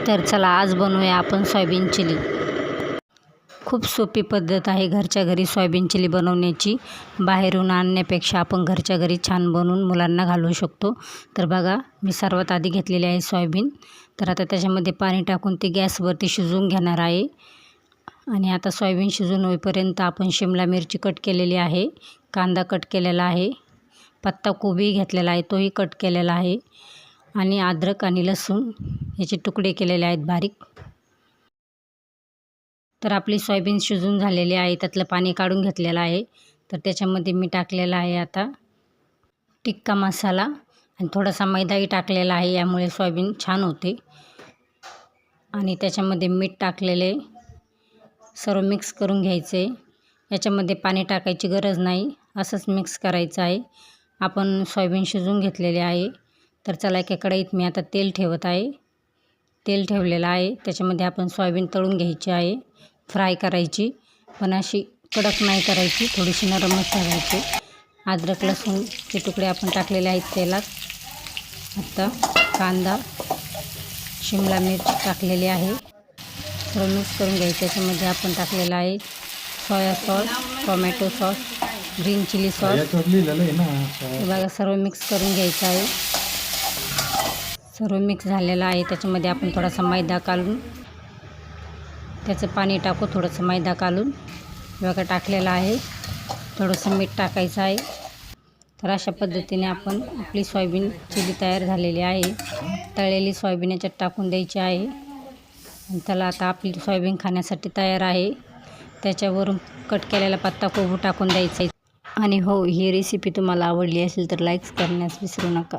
तर चला आज बनवूया आपण सोयाबीन चिली। खूप सोपी पद्धत आहे घरच्या घरी सोयाबीन चिली बनवण्याची। बाहेरून आणण्यापेक्षा आपण घरच्या घरी छान बनवून मुलांना घालवू शकतो। तर बघा, मी सर्वात आधी घेतलेली आहे सोयाबीन। तर आता त्याच्यामध्ये पाणी टाकून ते गॅसवरती शिजवून घेणार आहे। आणि आता सोयाबीन शिजून होईपर्यंत आपण शिमला मिरची कट केलेली आहे, कांदा कट केलेला आहे, पत्ता कोबी घेतलेला आहे तोही कट केलेला आहे, आणि अद्रक आणि लसूण याचे तुकडे केलेले आहेत बारीक। तर आपली सोयाबीन शिजून झालेली आहे, त्यातलं पाणी काढून घेतलेलं आहे। तर त्याच्यामध्ये मी टाकलेला आहे आता टिक्का मसाला, आणि थोडासा मैदाही टाकलेला आहे, यामुळे सोयाबीन छान होते। आणि त्याच्यामध्ये मीठ टाकलेले, सर्व मिक्स करून घ्यायचे। याच्यामध्ये पाणी टाकायची गरज नाही, असंच मिक्स करायचं आहे। आपण सोयाबीन शिजून घेतलेले आहे। तर चला एका कढईत मी आता तेल ठेवत आहे। तेल ठेवलेलं आहे, त्याच्यामध्ये आपण सोयाबीन तळून घ्यायची आहे, फ्राय करायची, पण अशी कडक नाही करायची, थोडीशी नरमच ठेवायची। अद्रक लसूणचे तुकडे आपण टाकलेले आहेत तेलात। आता कांदा, शिमला मिरची टाकलेली आहे, सर्व मिक्स करून घ्यायचं। त्याच्यामध्ये आपण टाकलेलं आहे soya sauce, tomato sauce, green chilli sauce. बघा, सर्व मिक्स करून घ्यायचं आहे। सर्व मिक्स झालेलं आहे, त्याच्यामध्ये आपण थोडासा मैदा काढून त्याचं पाणी टाकू, थोडंसं मैदा काढून बघा टाकलेलं आहे, थोडंसं मीठ टाकायचं आहे। तर अशा पद्धतीने आपण आपली सोयाबीन चिली तयार झालेली आहे। तळलेली सोयाबीन याच्यात टाकून द्यायची आहे। आणि त्याला आता आपली सोयाबीन खाण्यासाठी तयार आहे। त्याच्यावरून कट केलेला पत्ता कोबी टाकून द्यायचा आहे। आणि हो, ही रेसिपी तुम्हाला आवडली असेल तर लाईक करण्यास विसरू नका।